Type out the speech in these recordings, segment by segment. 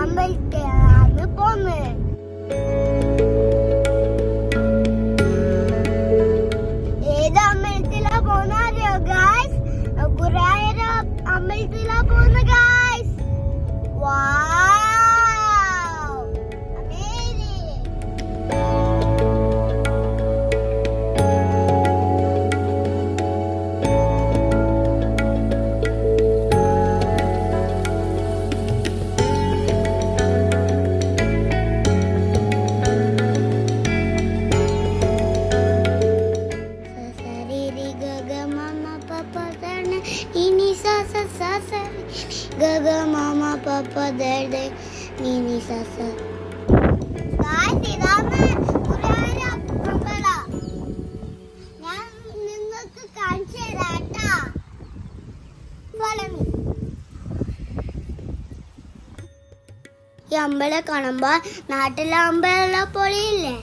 അമ്പലത്തിലാണ് പോന്ന്. ഏത് അമ്പലത്തിലാ പോന്നറിയോ ഗായ്സ്? ഗുരുവായൂർ അമ്പലത്തിലാ പോന്ന ഗായ്സ്. വാവ്, amazing. Gaga mama papa derde nini sasa. Guys, ഇതാണ് ഗുരുവായൂർ അമ്പലം. ഞാൻ നിങ്ങൾക്ക് കാണിച്ചു തരാട്ടാ. ഈ അമ്പലം കാണുമ്പോ നാട്ടിലെ അമ്പലം പോലെയില്ലേ?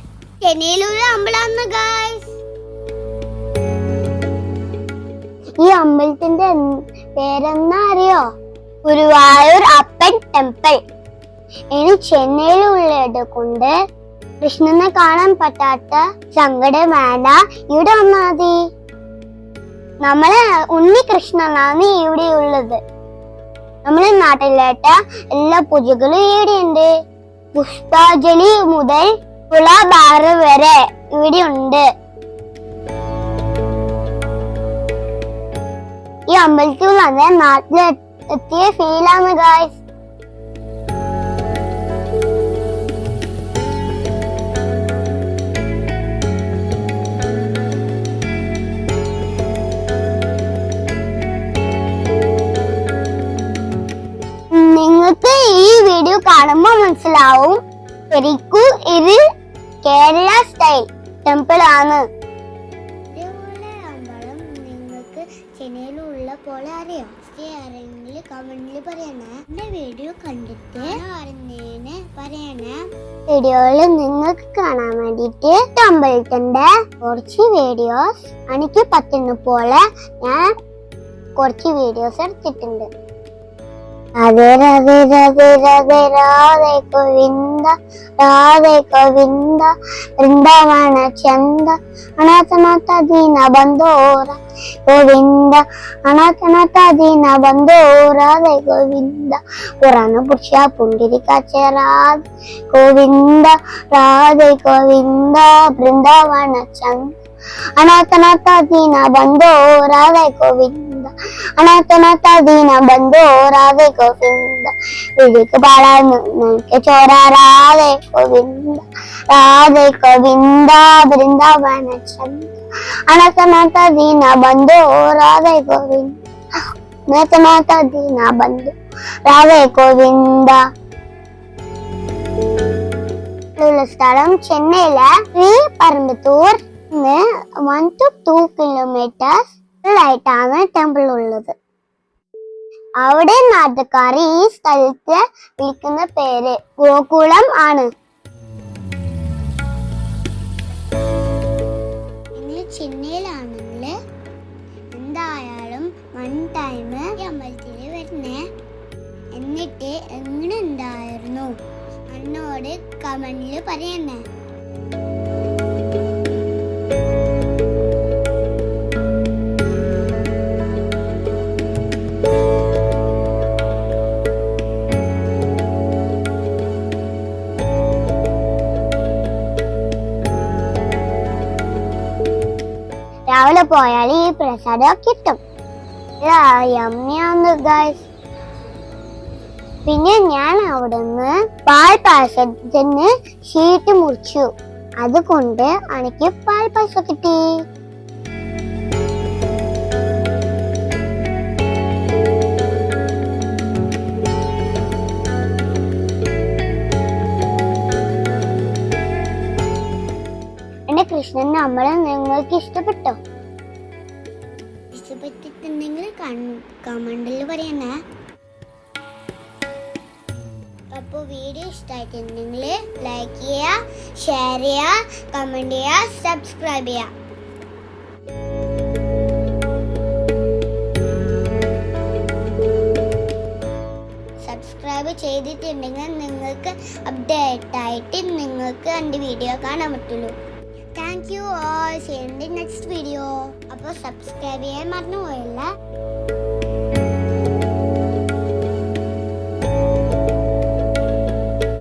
ചെന്നൈയിലുള്ള അമ്പലമാണ് ഗായ്സ്. ഈ അമ്പലത്തിന്റെ പേരെന്നാ അറിയോ? ഗുരുവായൂർ അപ്പൻ ടെമ്പിൾ. ഇനി ചെന്നൈയിലുള്ളത് കൊണ്ട് കൃഷ്ണനെ കാണാൻ പറ്റാത്ത സങ്കടം വേണ്ട, ഇവിടെ വന്നാ മതി. നമ്മളെ ഉണ്ണികൃഷ്ണനാണ് ഇവിടെ ഉള്ളത്. നമ്മളെ നാട്ടിലേട്ട എല്ലാ പൂജകളും ഇവിടെ ഉണ്ട്. പുഷ്പാഞ്ജലി മുതൽ തുലാഭാരം വരെ ഇവിടെ ഉണ്ട്. ഈ അമ്പലത്തിൽ വന്ന് നാട്ടിലെത്തിയ ഫീലാണ് ഗായ്സ്. നിങ്ങൾക്ക് ഈ വീഡിയോ കാണുമ്പോ മനസ്സിലാവും ശരിക്കും ഇത് കേരള സ്റ്റൈൽ ടെമ്പിൾ ആണ്. ചെന്നൈയിലുള്ള പോലെ അറിയോ? ആരെങ്കിലും കമന്റിൽ പറയണേ. എന്റെ വീഡിയോ കണ്ടിട്ട് അറിഞ്ഞേനെ പറയണേ. വീഡിയോയില് നിങ്ങൾക്ക് കാണാൻ വേണ്ടിട്ട് അമ്പലത്തിന്റെ കുറച്ച് വീഡിയോസ് എനിക്ക് പറ്റുന്ന പോലെ ഞാൻ കുറച്ച് വീഡിയോസ് എടുത്തിട്ടുണ്ട്. രാധേ രാധേ രാധേ രാധേ രാധേ ഗോവിന്ദ രാധേ ഗോവിന്ദ വൃന്ദാവന ചന്ദ അനാഥനാഥ ദീന ബന്ധോര ഗോവിന്ദ അനാഥനാഥ ദീന ബന്ധോര രാധേ ഗോവിന്ദ പുരാണ പുരുഷ പുണ്ഡിരികാച രാധേ ഗോവിന്ദ രാധേ ഗോവിന്ദ വൃന്ദാവന ചന്ദ അനാഥനാഥ ദീന ബന്ധോ രാധേ ഗോവിന്ദ അനാഥനാഥ ദീന ബന്ധോ രാധേ ഗോവിന്ദ ഇതിക്ക് പാടാൻ നിനക്ക് ചോര രാധേ ഗോവിന്ദ രാധേ ഗോവിന്ദ വൃന്ദാവന ചന്ദ അനാഥനാഥ ദീന ബന്ധോ രാധേ ഗോവിന്ദ അനാഥനാഥ ദീന ബന്ധോ രാധേ ഗോവിന്ദ. സ്ഥലം ചെന്നൈയിലെ ശ്രീപെരുമ്പത്തൂർ 1 to 2 kilometers ആയിട്ടാണ് ടെമ്പിൾ ഉള്ളത്. അവിടെ നാട്ടുകാർ ഈ സ്ഥലത്ത് വിളിക്കുന്ന പേര് ഗോകുളം ആണ്. നിങ്ങൾ ചെന്നൈയിലാണെങ്കിൽ എന്തായാലും 1 ടൈം ഈ അമ്പലത്തിൽ വരുന്നേ. എന്നിട്ട് എങ്ങനെ ഉണ്ടായിരുന്നു എന്നോട് കമന്റിൽ പറയണേ. രാവിലെ പോയാൽ ഈ പ്രസാദം കിട്ടും. യമ്മിയാണ് ഗൈസ്. പിന്നെ ഞാൻ അവിടുന്ന് പാൽ പായസത്തിന് ഷീറ്റ് മുറിച്ചു. അതുകൊണ്ട് എനിക്ക് പാൽ പായസം കിട്ടി. എന്റെ കൃഷ്ണന്റെ അമ്പലം നിങ്ങൾക്ക് ഇഷ്ടപ്പെട്ടോ? ഇഷ്ടപ്പെട്ടിട്ടുണ്ടെങ്കിൽ കമന്റിൽ പറയണേ. അപ്പോൾ വീഡിയോ ഇഷ്ടമായിട്ടുണ്ടെങ്കിൽ ലൈക്ക് ചെയ്യുക, ഷെയർ ചെയ്യുക, കമന്റ് ചെയ്യുക, സബ്സ്ക്രൈബ് ചെയ്യുക. സബ്സ്ക്രൈബ് ചെയ്തിട്ടുണ്ടെങ്കിൽ നിങ്ങൾക്ക് അപ്ഡേറ്റ് ആയിട്ട് നിങ്ങൾക്ക് എൻ്റെ വീഡിയോ കാണാൻ പറ്റുള്ളൂ. Thank you all. See you in the next video. അപ്പോൾ സബ്സ്ക്രൈബ് ചെയ്യാൻ മറന്നു പോയല്ല.